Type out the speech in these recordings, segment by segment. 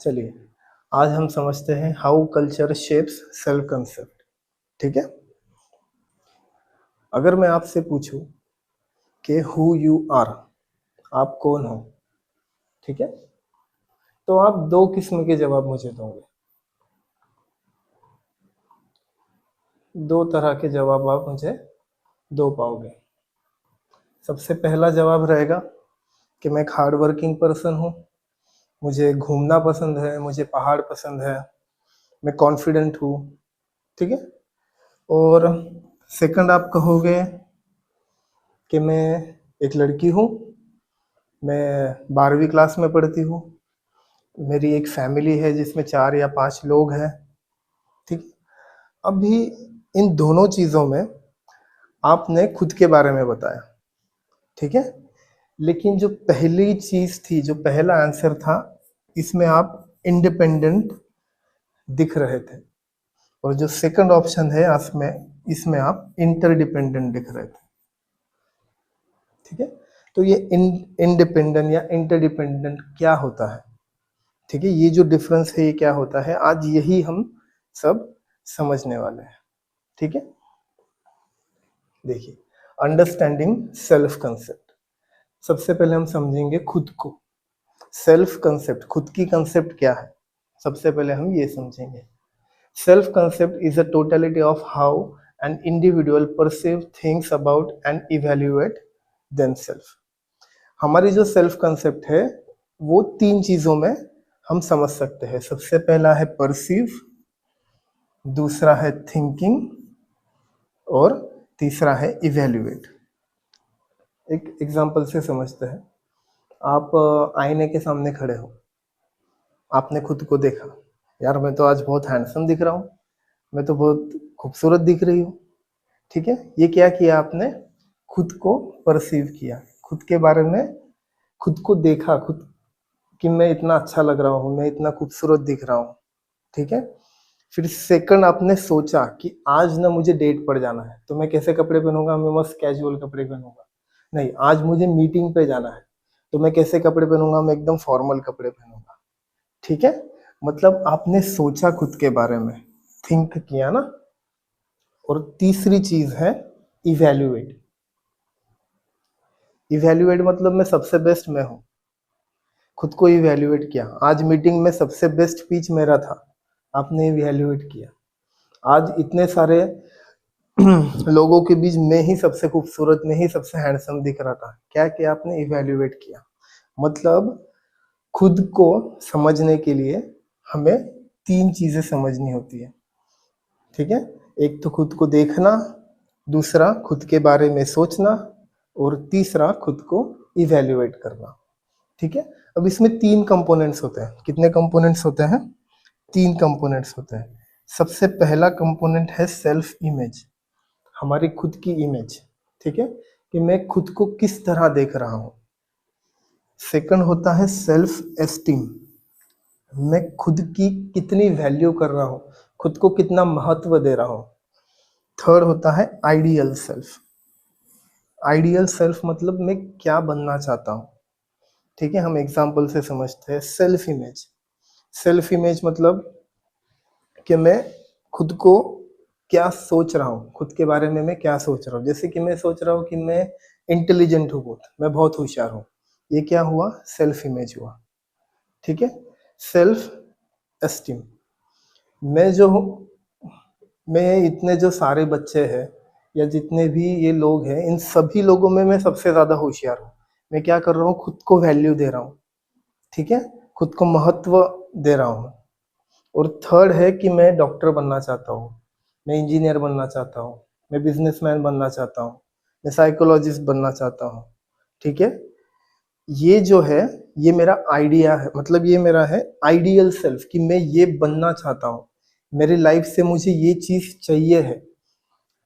चलिए, आज हम समझते हैं how culture shapes self concept. ठीक है। अगर मैं आपसे पूछूं कि हु यू आर, आप कौन हो, ठीक है, तो आप दो किस्म के जवाब मुझे दोगे। दो तरह के जवाब आप मुझे दो पाओगे। सबसे पहला जवाब रहेगा कि मैं एक हार्ड वर्किंग पर्सन हूँ, मुझे घूमना पसंद है, मुझे पहाड़ पसंद है, मैं कॉन्फिडेंट हूँ। ठीक है। और सेकंड आप कहोगे कि मैं एक लड़की हूँ, मैं 12वीं क्लास में पढ़ती हूँ, मेरी एक फैमिली है जिसमें 4 या 5 लोग हैं। ठीक। अभी इन दोनों चीज़ों में आपने खुद के बारे में बताया, ठीक है, लेकिन जो पहली चीज़ थी, जो पहला आंसर था, इसमें आप इंडिपेंडेंट दिख रहे थे, और जो सेकंड ऑप्शन है इसमें आप इंटरडिपेंडेंट दिख रहे थे। ठीक है। तो ये इंडिपेंडेंट या इंटरडिपेंडेंट क्या होता है, ठीक है, ये जो डिफरेंस है ये क्या होता है, आज यही हम सब समझने वाले हैं। ठीक है। देखिए, अंडरस्टैंडिंग सेल्फ कंसेप्ट। सबसे पहले हम समझेंगे खुद को। सेल्फ कंसेप्ट, खुद की कंसेप्ट क्या है, सबसे पहले हम ये समझेंगे। Self concept is a totality of how an individual perceive things about and evaluate themselves. हमारी जो सेल्फ कंसेप्ट है वो 3 चीजों में हम समझ सकते हैं। सबसे पहला है परसीव, दूसरा है थिंकिंग, और तीसरा है इवेल्युएट। एक एग्जांपल से समझते हैं। आप आईने के सामने खड़े हो, आपने खुद को देखा, यार मैं तो आज बहुत हैंडसम दिख रहा हूँ, मैं तो बहुत खूबसूरत दिख रही हूँ। ठीक है। ये क्या किया आपने, खुद को परसीव किया, खुद के बारे में खुद को देखा, खुद कि मैं इतना अच्छा लग रहा हूँ, मैं इतना खूबसूरत दिख रहा हूँ। ठीक है। फिर सेकंड आपने सोचा कि आज ना मुझे डेट पर जाना है, तो मैं कैसे कपड़े पहनूंगा, मैं मस्त कैजुअल कपड़े पहनूंगा। नहीं, आज मुझे मीटिंग पे जाना है, तो मैं कैसे कपड़े पहनूंगा, मैं एकदम फॉर्मल कपड़े पहनूंगा। ठीक है। मतलब आपने सोचा खुद के बारे में, थिंक किया ना। और तीसरी चीज है इवेल्युएट। इवेल्युएट मतलब मैं सबसे बेस्ट मैं हूँ, खुद को इवेल्युएट किया। आज मीटिंग में सबसे बेस्ट स्पीच मेरा था, आपने इवेल्युएट किया। आज इतने सारे लोगों के बीच मैं ही सबसे खूबसूरत, मैं ही सबसे हैंडसम दिख रहा था, क्या किया आपने, इवेल्युएट किया। मतलब खुद को समझने के लिए हमें 3 चीजें समझनी होती है। ठीक है। एक तो खुद को देखना, दूसरा खुद के बारे में सोचना, और तीसरा खुद को इवेल्युएट करना। ठीक है। अब इसमें 3 कंपोनेंट्स होते हैं। कितने कंपोनेंट्स होते हैं, 3 कंपोनेंट्स होते हैं। सबसे पहला कंपोनेंट है सेल्फ इमेज, हमारी खुद की इमेज। ठीक है, कि मैं खुद को किस तरह देख रहा हूं। सेकंड होता है सेल्फ एस्टीम, मैं खुद की कितनी वैल्यू कर रहा हूं, खुद को कितना महत्व दे रहा हूं। थर्ड होता है आइडियल सेल्फ। आइडियल सेल्फ मतलब मैं क्या बनना चाहता हूं। ठीक है। हम एग्जांपल से समझते हैं। सेल्फ इमेज, सेल्फ इमेज मतलब कि मैं खुद को क्या सोच रहा हूँ, खुद के बारे में मैं क्या सोच रहा हूँ। जैसे कि मैं सोच रहा हूँ कि मैं इंटेलिजेंट हूँ, बहुत, मैं बहुत होशियार हूँ, ये क्या हुआ, सेल्फ इमेज हुआ। ठीक है। सेल्फ एस्टीम, मैं जो हूँ, मैं इतने जो सारे बच्चे हैं या जितने भी ये लोग हैं, इन सभी लोगों में मैं सबसे ज्यादा होशियार हूँ। मैं क्या कर रहा हूँ, खुद को वैल्यू दे रहा हूँ। ठीक है, खुद को महत्व दे रहा हूँ। और थर्ड है कि मैं डॉक्टर बनना चाहता हूँ, मैं इंजीनियर बनना चाहता हूँ, मैं बिजनेसमैन बनना चाहता हूँ, मैं साइकोलॉजिस्ट बनना चाहता हूँ। ठीक है। ये जो है, ये मेरा आइडिया है, मतलब ये मेरा है आइडियल सेल्फ, कि मैं ये बनना चाहता हूँ, मेरी लाइफ से मुझे ये चीज चाहिए है।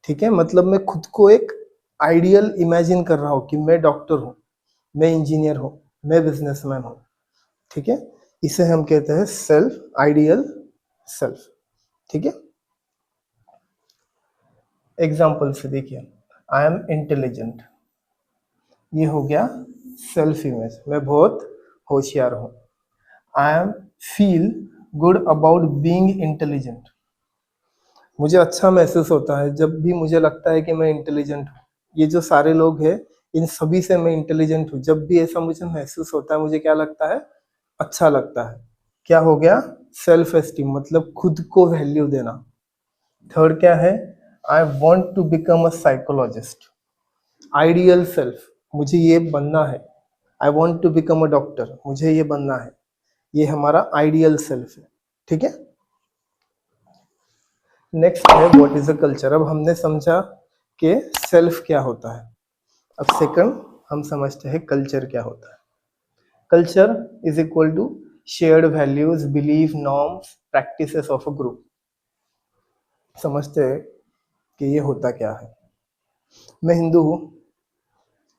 ठीक है। मतलब मैं खुद को एक आइडियल इमेजिन कर रहा हूँ कि मैं डॉक्टर हूँ, मैं इंजीनियर हूँ, मैं बिजनेसमैन हूँ। ठीक है। इसे हम कहते हैं सेल्फ, आइडियल सेल्फ। ठीक है। एग्जाम्पल से देखिए, आई एम इंटेलिजेंट, ये हो गया सेल्फ इमेज, मैं बहुत होशियार हूँ। I am feel good about being intelligent. मुझे अच्छा महसूस होता है जब भी मुझे लगता है कि मैं इंटेलिजेंट हूँ। ये जो सारे लोग हैं, इन सभी से मैं इंटेलिजेंट हूँ। जब भी ऐसा मुझे महसूस होता है, मुझे क्या लगता है? अच्छा लगता है। क्या हो गया? सेल्फ एस्टीम, मतलब खुद को वैल्यू देना। थर्ड क्या है? I want to become a psychologist. Ideal self, मुझे ये बनना है। I want to become a doctor, मुझे ये बनना है। ये हमारा आइडियल सेल्फ है। ठीक है। नेक्स्ट है व्हाट इज अ कल्चर। अब हमने समझा कि सेल्फ क्या होता है। अब सेकंड हम समझते हैं कल्चर क्या होता है। Culture is equal to shared values, belief, norms, practices of a group. समझते हैं कि ये होता क्या है। मैं हिंदू हूँ,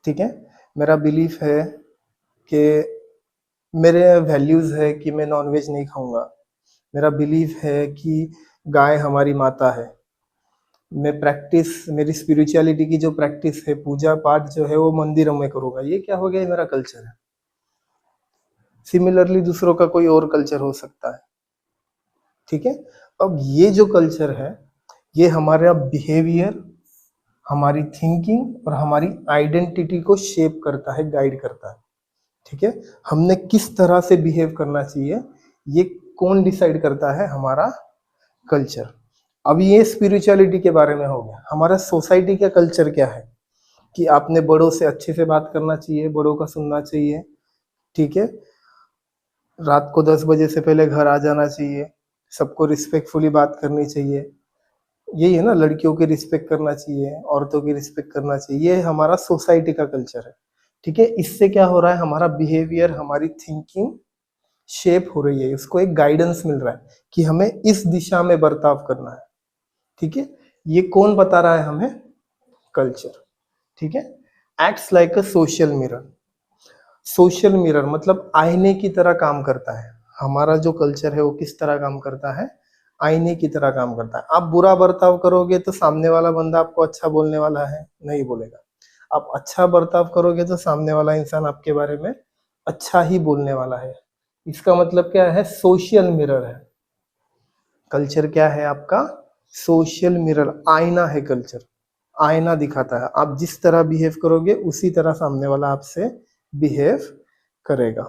ठीक है। मेरा बिलीफ है कि मेरे वैल्यूज है कि मैं नॉनवेज नहीं खाऊंगा। मेरा बिलीफ है कि गाय हमारी माता है। मैं प्रैक्टिस, मेरी स्पिरिचुअलिटी की जो प्रैक्टिस है, पूजा पाठ जो है वो मंदिरों में करूंगा। ये क्या हो गया? ये मेरा कल्चर है। सिमिलरली दूसरों का कोई और कल्चर हो सकता है। ठीक है। अब ये जो कल्चर है, ये हमारा बिहेवियर, हमारी थिंकिंग और हमारी आइडेंटिटी को शेप करता है, गाइड करता है। ठीक है। हमने किस तरह से बिहेव करना चाहिए, ये कौन डिसाइड करता है? हमारा कल्चर। अब ये स्पिरिचुअलिटी के बारे में हो गया। हमारा सोसाइटी का कल्चर क्या है? कि आपने बड़ों से अच्छे से बात करना चाहिए, बड़ों का सुनना चाहिए। ठीक है। रात को 10 बजे से पहले घर आ जाना चाहिए। सबको रिस्पेक्टफुली बात करनी चाहिए। यही है ना, लड़कियों की रिस्पेक्ट करना चाहिए, औरतों की रिस्पेक्ट करना चाहिए। ये हमारा सोसाइटी का कल्चर है। ठीक है। इससे क्या हो रहा है? हमारा बिहेवियर, हमारी थिंकिंग शेप हो रही है। इसको एक गाइडेंस मिल रहा है कि हमें इस दिशा में बर्ताव करना है। ठीक है। ये कौन बता रहा है हमें? कल्चर। ठीक है। Acts like a social mirror. Social mirror मतलब आईने की तरह काम करता है। हमारा जो कल्चर है वो किस तरह काम करता है? आईने की तरह काम करता है। आप बुरा बर्ताव करोगे तो सामने वाला बंदा आपको अच्छा बोलने वाला है? नहीं बोलेगा। आप अच्छा बर्ताव करोगे तो सामने वाला इंसान आपके बारे में अच्छा ही बोलने वाला है। इसका मतलब क्या है? सोशल मिरर है कल्चर। क्या है आपका? सोशल मिरर, आईना है कल्चर। आईना दिखाता है। आप जिस तरह बिहेव करोगे उसी तरह सामने वाला आपसे बिहेव करेगा।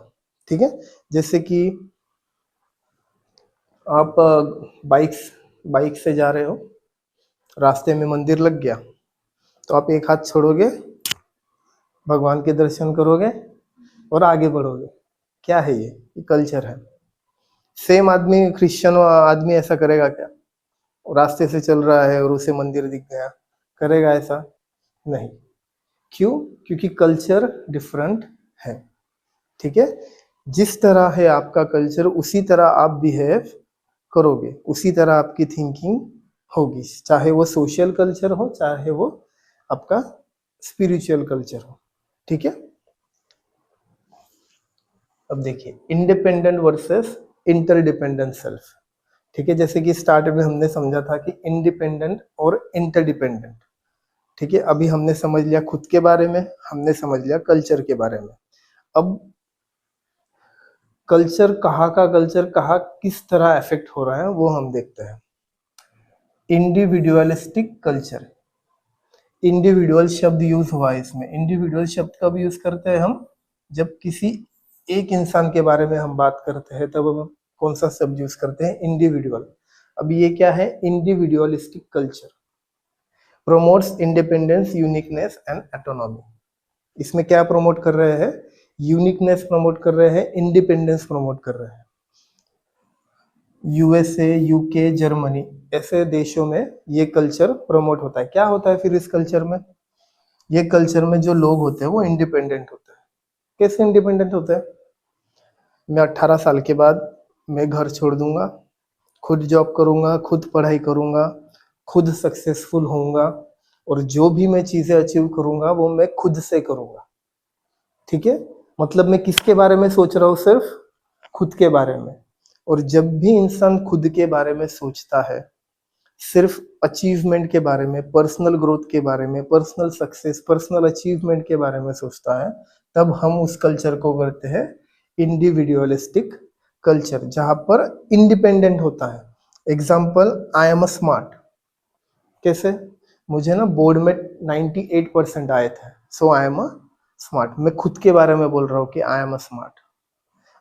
ठीक है। जैसे कि आप बाइक से जा रहे हो, रास्ते में मंदिर लग गया, तो आप एक हाथ छोड़ोगे, भगवान के दर्शन करोगे और आगे बढ़ोगे। क्या है ये कल्चर है। सेम आदमी, क्रिश्चियन आदमी ऐसा करेगा क्या? रास्ते से चल रहा है और उसे मंदिर दिख गया, करेगा ऐसा? नहीं। क्यों? क्योंकि कल्चर डिफरेंट है। ठीक है। जिस तरह है आपका कल्चर, उसी तरह आप बिहेव करोगे, उसी तरह आपकी थिंकिंग होगी। चाहे वो सोशल कल्चर हो, चाहे वो आपका स्पिरिचुअल कल्चर हो। ठीक है। अब देखिए इंडिपेंडेंट वर्सेस इंटरडिपेंडेंट सेल्फ। ठीक है। जैसे कि स्टार्ट में हमने समझा था कि इंडिपेंडेंट और इंटरडिपेंडेंट। ठीक है। अभी हमने समझ लिया खुद के बारे में, हमने समझ लिया कल्चर के बारे में। अब कल्चर, कहाँ का कल्चर कहाँ किस तरह इफेक्ट हो रहा है वो हम देखते हैं। Individualistic culture. इंडिविजुअल शब्द यूज हुआ है इसमें। इंडिविजुअल शब्द कब यूज करते हैं हम? जब किसी एक इंसान के बारे में हम बात करते हैं तब हम कौन सा शब्द यूज करते हैं? इंडिविजुअल। अब ये क्या है? Individualistic culture promotes independence, uniqueness and autonomy. इसमें क्या प्रमोट कर रहे हैं? यूनिकनेस प्रमोट कर रहे हैं, इंडिपेंडेंस प्रमोट कर रहे हैं। यूएसए, यूके, जर्मनी ऐसे देशों में ये कल्चर प्रमोट होता है। क्या होता है फिर इस कल्चर में? ये कल्चर में जो लोग होते हैं वो इंडिपेंडेंट होते हैं। कैसे इंडिपेंडेंट होते हैं? मैं 18 साल के बाद मैं घर छोड़ दूंगा, खुद जॉब करूंगा, खुद पढ़ाई करूंगा, खुद सक्सेसफुल होऊंगा और जो भी मैं चीजें अचीव करूंगा वो मैं खुद से करूंगा। ठीक है। मतलब मैं किसके बारे में सोच रहा हूँ? सिर्फ खुद के बारे में। और जब भी इंसान खुद के बारे में सोचता है, सिर्फ अचीवमेंट के बारे में, पर्सनल ग्रोथ के बारे में, पर्सनल सक्सेस, पर्सनल अचीवमेंट के बारे में सोचता है, तब हम उस कल्चर को करते हैं इंडिविजुअलिस्टिक कल्चर जहां पर इंडिपेंडेंट होता है। Example, I am a smart. कैसे? मुझे ना बोर्ड में 98% आए थे, सो आई एम अ स्मार्ट। मैं खुद के बारे में बोल रहा हूँ कि I am a smart.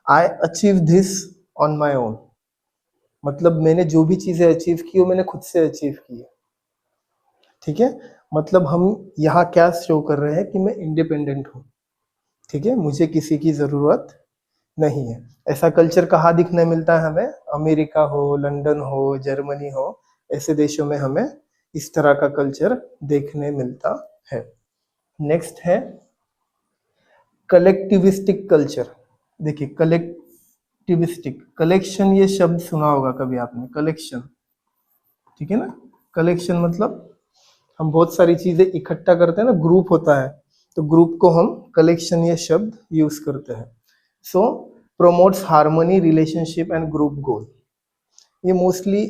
I achieve this on my own, मतलब मैंने जो भी चीजें अचीव की वो मैंने खुद से अचीव की है। ठीक है, मतलब हम यहाँ क्या शो कर रहे हैं कि मैं इंडिपेंडेंट हूँ। ठीक है, मुझे किसी की जरूरत नहीं है। ऐसा कल्चर कहाँ दिखने मिलता है हमें? अमेरिका हो, लंदन हो, जर्मनी हो, ऐसे देशों में हमें इस तरह का कल्चर देखने मिलता है। नेक्स्ट है कलेक्टिविस्टिक कल्चर। देखिए, कलेक्टिविस्टिक, कलेक्शन, ये शब्द सुना होगा कभी आपने, कलेक्शन। ठीक है ना, कलेक्शन मतलब हम बहुत सारी चीजें इकट्ठा करते हैं ना, ग्रुप होता है, तो ग्रुप को हम कलेक्शन ये शब्द यूज करते हैं। सो promotes harmony, relationship and group goal। ये मोस्टली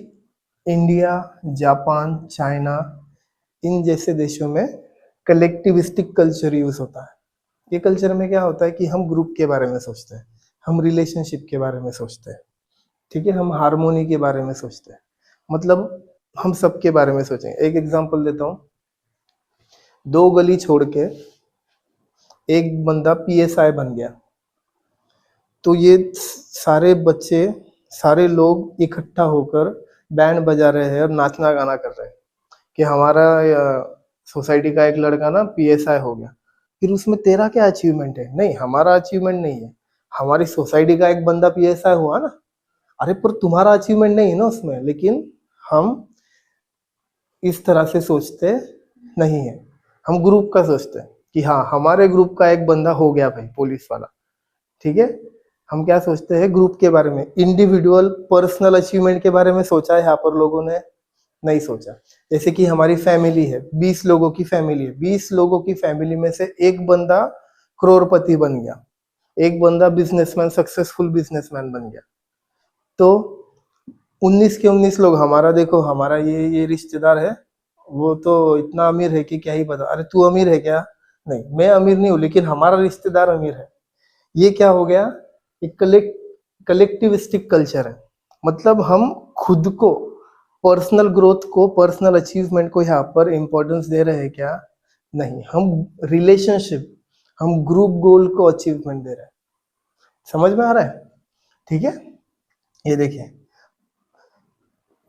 इंडिया, जापान, चाइना, इन जैसे देशों में कलेक्टिविस्टिक कल्चर यूज होता है। ये कल्चर में क्या होता है कि हम ग्रुप के बारे में सोचते हैं, हम रिलेशनशिप के बारे में सोचते हैं। ठीक है, हम हारमोनी के बारे में सोचते हैं, मतलब हम सबके बारे में सोचेंगे। एक एग्जांपल देता हूँ, 2 गली छोड़ के एक बंदा पीएसआई बन गया, तो ये सारे बच्चे, सारे लोग इकट्ठा होकर बैंड बजा रहे हैं और नाचना गाना कर रहे हैं कि हमारा सोसाइटी का एक लड़का ना पीएसआई हो गया। फिर उसमें तेरा क्या अचीवमेंट है? नहीं, हमारा अचीवमेंट नहीं है, हमारी सोसाइटी का एक बंदा पीएसआई हुआ ना। अरे पर तुम्हारा अचीवमेंट नहीं है ना उसमें। लेकिन हम इस तरह से सोचते नहीं है, हम ग्रुप का सोचते हैं कि हाँ, हमारे ग्रुप का एक बंदा हो गया भाई पुलिस वाला। ठीक है, हम क्या सोचते हैं ग्रुप के बारे में। इंडिविजुअल पर्सनल अचीवमेंट के बारे में सोचा है यहाँ पर लोगों ने? नहीं सोचा। जैसे कि हमारी फैमिली है, 20 लोगों की फैमिली है, 20 लोगों की फैमिली में से एक बंदा करोड़पति बन गया, एक बंदा बिजनेसमैन, सक्सेसफुल बिजनेसमैन बन गया, तो 19 के 19 लोग, हमारा देखो, हमारा ये रिश्तेदार है, वो तो इतना अमीर है कि क्या ही पता। अरे तू अमीर है क्या? नहीं, मैं अमीर नहीं हूँ, लेकिन हमारा रिश्तेदार अमीर है। ये क्या हो गया? एक कलेक्टिविस्टिक कल्चर है। मतलब हम खुद को, पर्सनल ग्रोथ को, पर्सनल अचीवमेंट को यहाँ पर इंपॉर्टेंस दे रहे हैं क्या? नहीं, हम रिलेशनशिप, हम ग्रुप गोल को अचीवमेंट दे रहे हैं। समझ में आ रहा है? ठीक है, ये देखिए,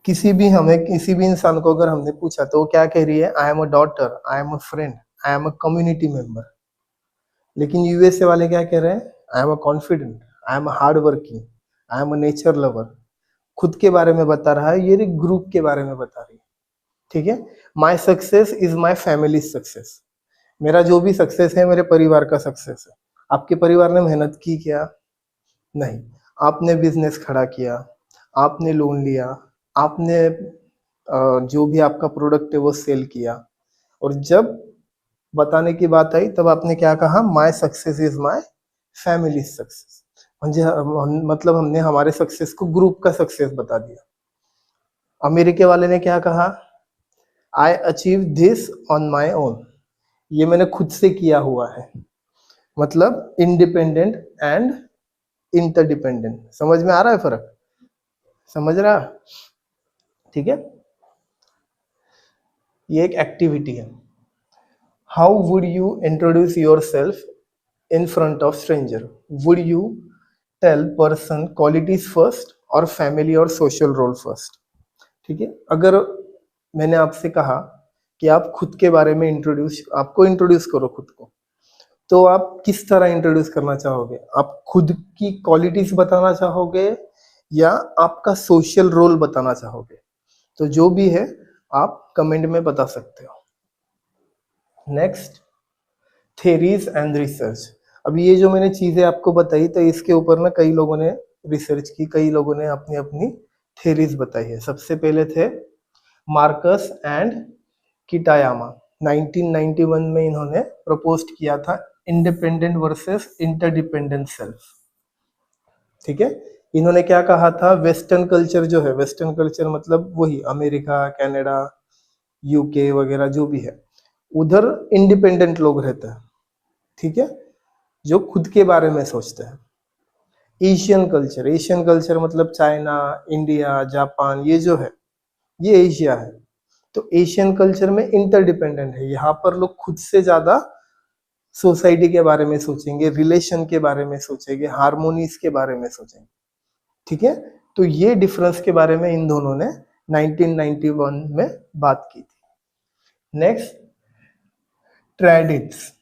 किसी भी इंसान को अगर हमने पूछा तो वो क्या कह रही है? I am a daughter, I am a friend, I am a community member. लेकिन यूएसए वाले क्या कह रहे हैं? I am a confident, I am a hard working, I am a nature lover. खुद के बारे में बता रहा है, ये ग्रुप के बारे में बता रही है। ठीक है, my success is my family success. मेरा जो भी सक्सेस है मेरे परिवार का सक्सेस है। आपके परिवार ने मेहनत की क्या? नहीं, आपने बिजनेस खड़ा किया, आपने लोन लिया, आपने जो भी आपका प्रोडक्ट है वो सेल किया, और जब बताने की बात आई तब आपने क्या कहा? My success is my family success. मतलब हमने हमारे सक्सेस को ग्रुप का सक्सेस बता दिया। अमेरिका वाले ने क्या कहा? I achieve this on my own, ये मैंने खुद से किया हुआ है। मतलब इंडिपेंडेंट एंड इंटरडिपेंडेंट। समझ में आ रहा है फर्क? समझ रहा? ठीक है, ये एक एक्टिविटी है। How would you introduce yourself in front of stranger? Would you tell person qualities first और फैमिली और सोशल रोल फर्स्ट? ठीक है, अगर मैंने आपसे कहा कि आप खुद के बारे में आपको इंट्रोड्यूस करो खुद को, तो आप किस तरह इंट्रोड्यूस करना चाहोगे? आप खुद की क्वालिटीज बताना चाहोगे या आपका सोशल रोल बताना चाहोगे? तो जो भी है आप कमेंट में बता सकते हो। Next, theories and research. अब ये जो मैंने चीजें आपको बताई, तो इसके ऊपर ना कई लोगों ने रिसर्च की, कई लोगों ने अपनी अपनी थेरीज बताई है। सबसे पहले थे मार्कस एंड किटायामा। 1991 में इन्होंने प्रपोज किया था इंडिपेंडेंट वर्सेस इंटरडिपेंडेंट सेल्फ। ठीक है, इन्होंने क्या कहा था? वेस्टर्न कल्चर जो है, वेस्टर्न कल्चर मतलब वही अमेरिका, कनाडा, यूके वगैरह जो भी है, उधर इंडिपेंडेंट लोग रहते हैं। ठीक है, जो खुद के बारे में सोचते हैं। एशियन कल्चर मतलब चाइना, इंडिया, जापान, ये जो है ये एशिया है। तो एशियन कल्चर में इंटरडिपेंडेंट है, यहाँ पर लोग खुद से ज्यादा सोसाइटी के बारे में सोचेंगे, रिलेशन के बारे में सोचेंगे, हारमोनीज के बारे में सोचेंगे। ठीक है, तो ये डिफरेंस के बारे में इन दोनों ने 1991 में बात की थी। नेक्स्ट, ट्रेडिट्स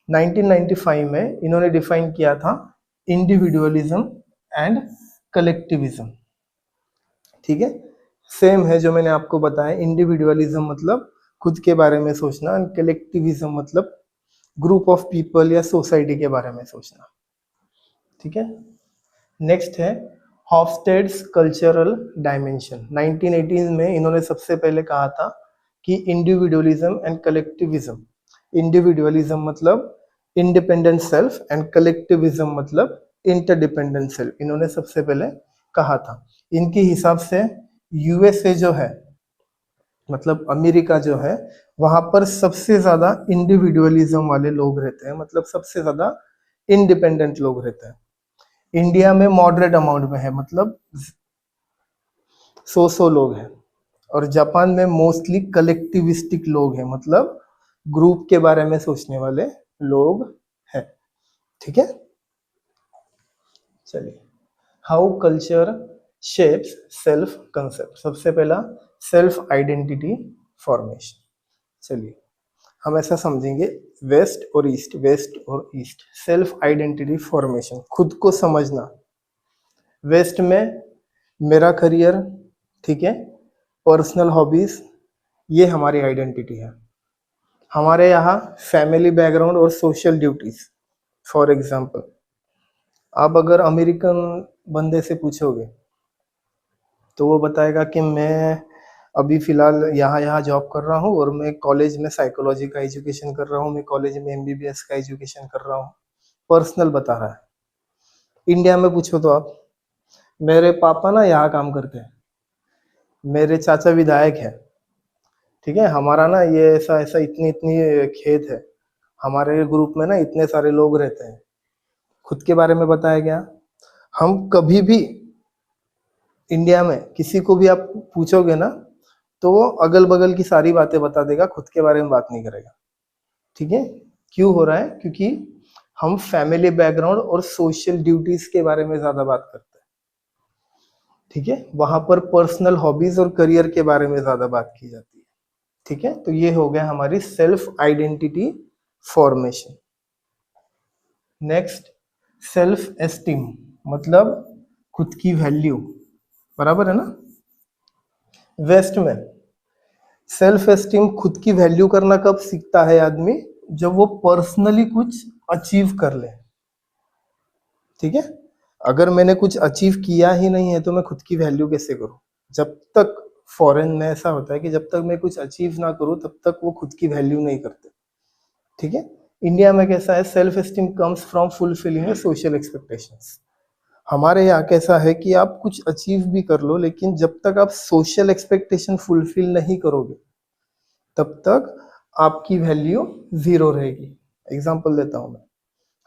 1995 में इन्होंने डिफाइन किया था इंडिविजुअलिज्म एंड कलेक्टिविज्म। ठीक है, सेम है जो मैंने आपको बताया, इंडिविजुअलिज्म मतलब खुद के बारे में सोचना, एंड कलेक्टिविज्म मतलब ग्रुप ऑफ पीपल या सोसाइटी के बारे में सोचना। ठीक है, नेक्स्ट है हॉफस्टेड्स कल्चरल डायमेंशन। 1918 में इन्होंने सबसे पहले कहा था कि इंडिविजुअलिज्म एंड कलेक्टिविज्म, इंडिविजुअलिज्म मतलब इंडिपेंडेंट सेल्फ एंड कलेक्टिविज्म मतलब इंटरडिपेंडेंट सेल्फ, इन्होंने सबसे पहले कहा था। इनके हिसाब से यूएसए जो है मतलब अमेरिका जो है, वहां पर सबसे ज्यादा इंडिविजुअलिज्म वाले लोग रहते हैं, मतलब सबसे ज्यादा इंडिपेंडेंट लोग रहते हैं। इंडिया में मॉडरेट अमाउंट में है, मतलब 100 लोग हैं। और जापान में मोस्टली कलेक्टिविस्टिक लोग हैं, मतलब ग्रुप के बारे में सोचने वाले लोग हैं। ठीक है, चलिए, how culture shapes self concept. सबसे पहला सेल्फ आइडेंटिटी फॉर्मेशन। चलिए हम ऐसा समझेंगे, वेस्ट और ईस्ट, वेस्ट और ईस्ट, सेल्फ आइडेंटिटी फॉर्मेशन, खुद को समझना। वेस्ट में मेरा करियर, ठीक है, पर्सनल हॉबीज, ये हमारी आइडेंटिटी है। हमारे यहाँ फैमिली बैकग्राउंड और सोशल ड्यूटीज। फॉर एग्जांपल, आप अगर अमेरिकन बंदे से पूछोगे तो वो बताएगा कि मैं अभी फिलहाल यहाँ जॉब कर रहा हूँ और मैं कॉलेज में साइकोलॉजी का एजुकेशन कर रहा हूँ, मैं कॉलेज में एमबीबीएस का एजुकेशन कर रहा हूँ, पर्सनल बता रहा है। इंडिया में पूछो तो आप, मेरे पापा ना यहाँ काम करते हैं, मेरे चाचा विधायक है, ठीक है, हमारा ना ये ऐसा ऐसा इतनी इतनी खेत है, हमारे ग्रुप में ना इतने सारे लोग रहते हैं, खुद के बारे में बताया गया। हम कभी भी इंडिया में किसी को भी आप पूछोगे ना तो वो अगल बगल की सारी बातें बता देगा, खुद के बारे में बात नहीं करेगा। ठीक है, क्यों हो रहा है? क्योंकि हम फैमिली बैकग्राउंड और सोशल ड्यूटीज के बारे में ज्यादा बात करते हैं। ठीक है, वहां पर पर्सनल हॉबीज और करियर के बारे में ज्यादा बात की जाती है। ठीक है, तो ये हो गया हमारी self identity formation. Next, self esteem मतलब खुद की वैल्यू, बराबर है ना। वेस्ट में सेल्फ एस्टीम, खुद की वैल्यू करना कब सीखता है आदमी? जब वो पर्सनली कुछ अचीव कर ले। ठीक है, अगर मैंने कुछ अचीव किया ही नहीं है तो मैं खुद की वैल्यू कैसे करूं? जब तक, फॉरेन में ऐसा होता है कि जब तक मैं कुछ अचीव ना करूं तब तक वो खुद की वैल्यू नहीं करते। ठीक है, इंडिया में कैसा है, self esteem comes from fulfilling social expectations. हमारे यहाँ कैसा है कि आप कुछ अचीव भी कर लो, लेकिन जब तक आप सोशल एक्सपेक्टेशन फुलफिल नहीं करोगे तब तक आपकी वैल्यू जीरो रहेगी। एग्जाम्पल देता हूं मैं,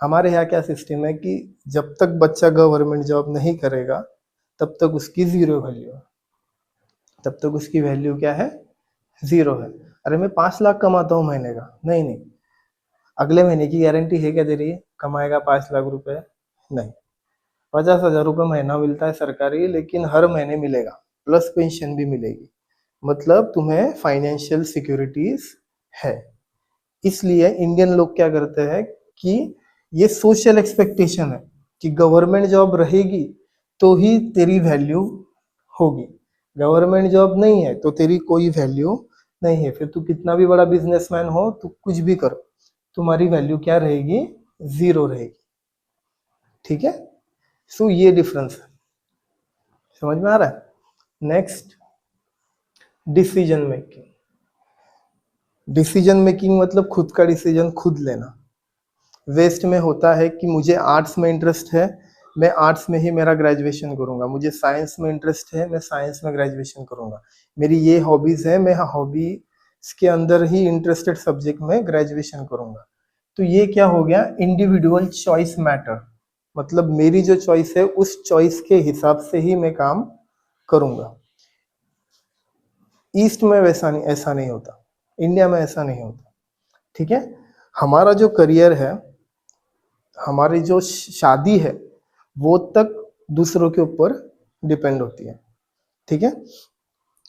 हमारे यहाँ क्या सिस्टम है कि जब तक बच्चा गवर्नमेंट जॉब नहीं करेगा तब तक उसकी जीरो वैल्यू है, तब तक उसकी वैल्यू क्या है? जीरो है। अरे मैं 5 लाख कमाता हूँ महीने का, नहीं नहीं, अगले महीने की गारंटी है क्या दे रही है कमाएगा 5 लाख रुपए? नहीं, 50,000 रुपये महीना मिलता है सरकारी, लेकिन हर महीने मिलेगा, प्लस पेंशन भी मिलेगी, मतलब तुम्हें फाइनेंशियल सिक्योरिटीज है। इसलिए इंडियन लोग क्या करते हैं कि ये सोशल एक्सपेक्टेशन है कि गवर्नमेंट जॉब रहेगी तो ही तेरी वैल्यू होगी, गवर्नमेंट जॉब नहीं है तो तेरी कोई वैल्यू नहीं है। फिर तू कितना भी बड़ा बिजनेसमैन हो, तू कुछ भी कर, तुम्हारी वैल्यू क्या रहेगी? जीरो रहेगी। ठीक है, सो ये डिफरेंस है, समझ में आ रहा है। Next, decision making. Decision making मतलब खुद का डिसीजन खुद लेना। वेस्ट में होता है कि मुझे आर्ट्स में इंटरेस्ट है, मैं आर्ट्स में ही मेरा ग्रेजुएशन करूंगा, मुझे साइंस में इंटरेस्ट है, मैं साइंस में ग्रेजुएशन करूंगा, मेरी ये हॉबीज है, मैं हॉबीज के अंदर ही इंटरेस्टेड सब्जेक्ट में ग्रेजुएशन करूंगा। तो ये क्या हो गया? Individual choice matter. मतलब मेरी जो चॉइस है उस चॉइस के हिसाब से ही मैं काम करूंगा। ईस्ट में वैसा नहीं, ऐसा नहीं होता, इंडिया में ऐसा नहीं होता। ठीक है, हमारा जो करियर है, हमारी जो शादी है, वो तक दूसरों के ऊपर डिपेंड होती है। ठीक है,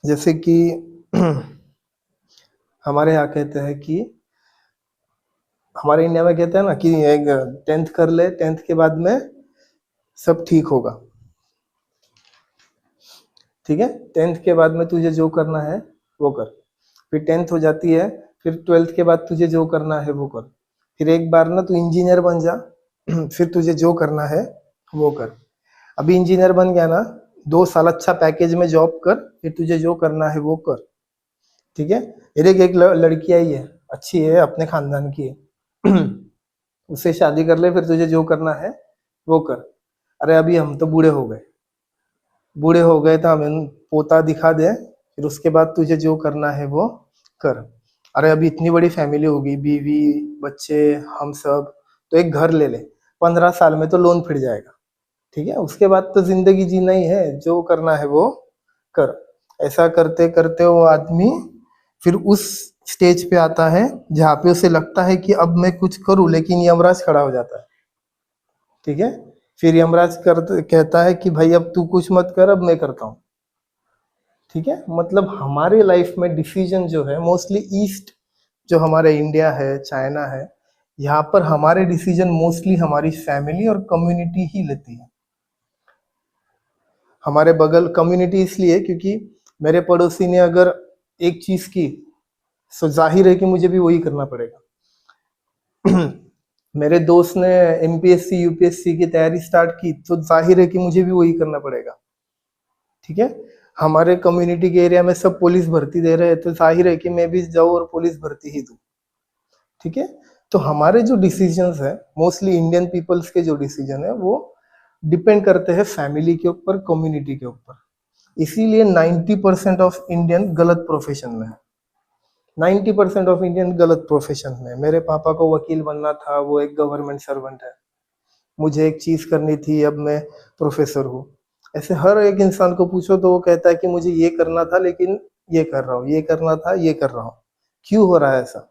जैसे कि हमारे यहाँ कहते हैं कि, हमारे इंडिया में कहते हैं ना कि एक 10th कर ले, 10th के बाद में सब ठीक होगा। ठीक है, 10th के बाद में तुझे जो करना है वो कर, फिर 10th हो जाती है, फिर 12th के बाद तुझे जो करना है वो कर, फिर एक बार ना तू इंजीनियर बन जा, फिर तुझे जो करना है वो कर। अभी इंजीनियर बन गया ना, 2 साल अच्छा पैकेज में जॉब कर, फिर तुझे जो करना है वो कर। ठीक है, मेरे एक लड़की आई है, अच्छी है, अपने खानदान की है, उससे शादी कर ले, फिर तुझे जो करना है वो कर। अरे अभी हम तो बूढ़े हो गए, बूढ़े हो गए तो हमें पोता दिखा दे, फिर उसके बाद तुझे जो करना है वो कर। अरे अभी इतनी बड़ी फैमिली होगी, बीवी बच्चे हम सब, तो एक घर ले ले, 15 साल में तो लोन फिर जाएगा। ठीक है, उसके बाद तो जिंदगी जीना ही है, जो करना है वो कर। ऐसा करते करते वो आदमी फिर उस स्टेज पे आता है जहाँ पे उसे लगता है कि अब मैं कुछ करूं, लेकिन यमराज खड़ा हो जाता है। ठीक है, फिर यमराज कहता है कि भाई अब तू कुछ मत कर, अब मैं करता हूँ। ठीक है, मतलब हमारे लाइफ में डिसीजन जो है मोस्टली ईस्ट, जो हमारे इंडिया है, चाइना है, यहाँ पर हमारे डिसीजन मोस्टली हमारी फैमिली और कम्युनिटी ही लेती है। हमारे बगल कम्युनिटी इसलिए क्योंकि मेरे पड़ोसी ने अगर एक चीज की, तो जाहिर है कि मुझे भी वही करना पड़ेगा। मेरे दोस्त ने एमपीएससी यूपीएससी की तैयारी स्टार्ट की, तो जाहिर है कि मुझे भी वही करना पड़ेगा। ठीक है, हमारे कम्युनिटी के एरिया में सब पुलिस भर्ती दे रहे हैं, तो जाहिर है कि मैं भी जाऊँ और पुलिस भर्ती ही दूँ। ठीक है, तो हमारे जो डिसीजंस है, मोस्टली इंडियन पीपल्स के जो डिसीजन है, वो डिपेंड करते हैं फैमिली के ऊपर, कम्युनिटी के ऊपर। इसीलिए 90% ऑफ इंडियन गलत प्रोफेशन में है। 90% ऑफ इंडियन गलत प्रोफेशन में है। मेरे पापा को वकील बनना था, वो एक गवर्नमेंट सर्वेंट है। मुझे एक चीज करनी थी, अब मैं प्रोफेसर हूँ। ऐसे हर एक इंसान को पूछो तो वो कहता है कि मुझे ये करना था, लेकिन ये कर रहा हूँ, ये करना था, ये कर रहा हूँ। क्यों हो रहा है ऐसा?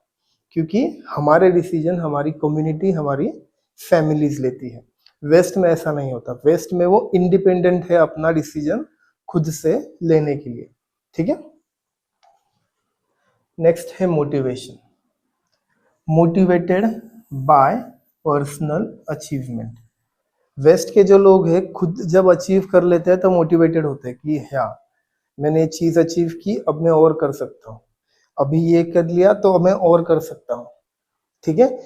क्योंकि हमारे डिसीजन हमारी कम्युनिटी, हमारी फैमिलीज लेती है। वेस्ट में ऐसा नहीं होता, वेस्ट में वो इंडिपेंडेंट है अपना डिसीजन खुद से लेने के लिए। ठीक है, नेक्स्ट है motivation. Motivated by personal achievement. West के जो लोग हैं खुद जब अचीव कर लेते हैं तो मोटिवेटेड होते हैं कि हाँ, मैंने ये चीज अचीव की, अब मैं और कर सकता हूँ, अभी ये कर लिया तो अब मैं और कर सकता हूँ। ठीक है,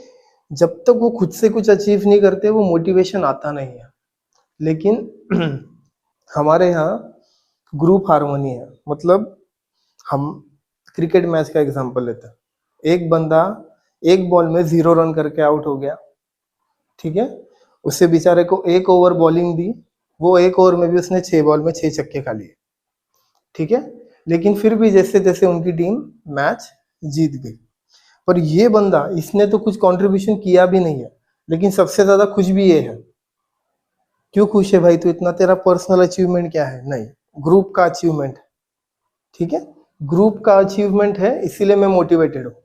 जब तक वो खुद से कुछ अचीव नहीं करते वो मोटिवेशन आता नहीं है। लेकिन हमारे यहाँ ग्रुप हार्मोनी है। मतलब हम क्रिकेट मैच का एग्जांपल लेते हैं, एक बंदा एक बॉल में 0 रन करके आउट हो गया। ठीक है, उससे बेचारे को एक ओवर बॉलिंग दी, वो एक ओवर में भी उसने 6 बॉल में 6 छक्के खा लिए। ठीक है, लेकिन फिर भी जैसे जैसे उनकी टीम मैच जीत गई। पर ये बंदा, इसने तो कुछ कंट्रीब्यूशन किया भी नहीं है, लेकिन सबसे ज्यादा खुश भी ये है। क्यों खुश है भाई तू इतना? तेरा पर्सनल अचीवमेंट क्या है? नहीं, ग्रुप का अचीवमेंट। ठीक है, ग्रुप का अचीवमेंट है, इसीलिए मैं मोटिवेटेड हूँ।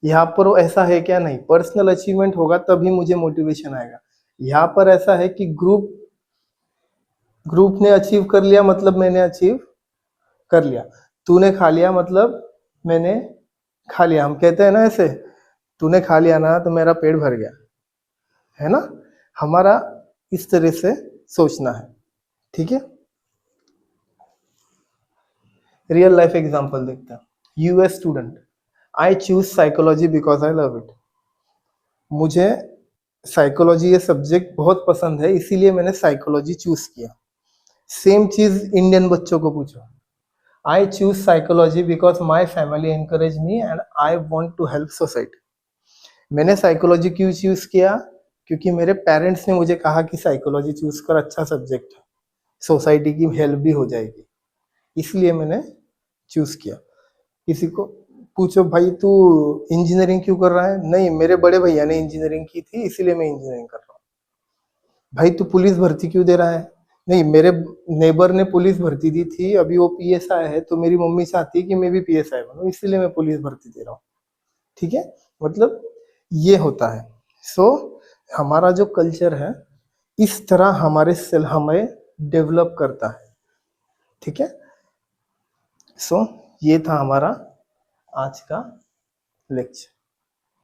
यहाँ पर वो ऐसा है क्या? नहीं, पर्सनल अचीवमेंट होगा तभी मुझे मोटिवेशन आएगा। यहाँ पर ऐसा है कि ग्रुप ग्रुप ने अचीव कर लिया मतलब मैंने अचीव कर लिया, तूने खा लिया मतलब मैंने खा लिया। हम कहते हैं ना ऐसे, तूने खा लिया ना तो मेरा पेट भर गया, है ना? हमारा इस तरह से सोचना है। ठीक है, रियल लाइफ एग्जांपल देखते हैं। US student, I choose psychology because I love it. मुझे साइकोलॉजी ये सब्जेक्ट बहुत पसंद है, इसीलिए मैंने साइकोलॉजी चूज किया। सेम चीज इंडियन बच्चों को पूछो, I choose psychology because my family encourage me and I want to help society. मैंने साइकोलॉजी क्यों चूज किया? क्योंकि मेरे पेरेंट्स ने मुझे कहा कि साइकोलॉजी चूज कर, अच्छा सब्जेक्ट है, सोसाइटी की हेल्प भी हो जाएगी, इसलिए मैंने चूज किया। किसी को पूछो भाई तू इंजीनियरिंग क्यों कर रहा है? नहीं, मेरे बड़े भैया ने इंजीनियरिंग की थी, इसीलिए मैं इंजीनियरिंग कर रहा हूँ। भाई तू पुलिस भर्ती क्यों दे रहा है? नहीं, मेरे नेबर ने पुलिस भर्ती दी थी, अभी वो पीएसआई है, तो मेरी मम्मी चाहती है कि मैं भी पीएसआई बनूं, इसीलिए मैं पुलिस भर्ती दे रहा हूँ। ठीक है, मतलब ये होता है। सो हमारा जो कल्चर है इस तरह हमारे सेल हमें डेवलप करता है। ठीक है, सो ये था हमारा आज का लेक्चर।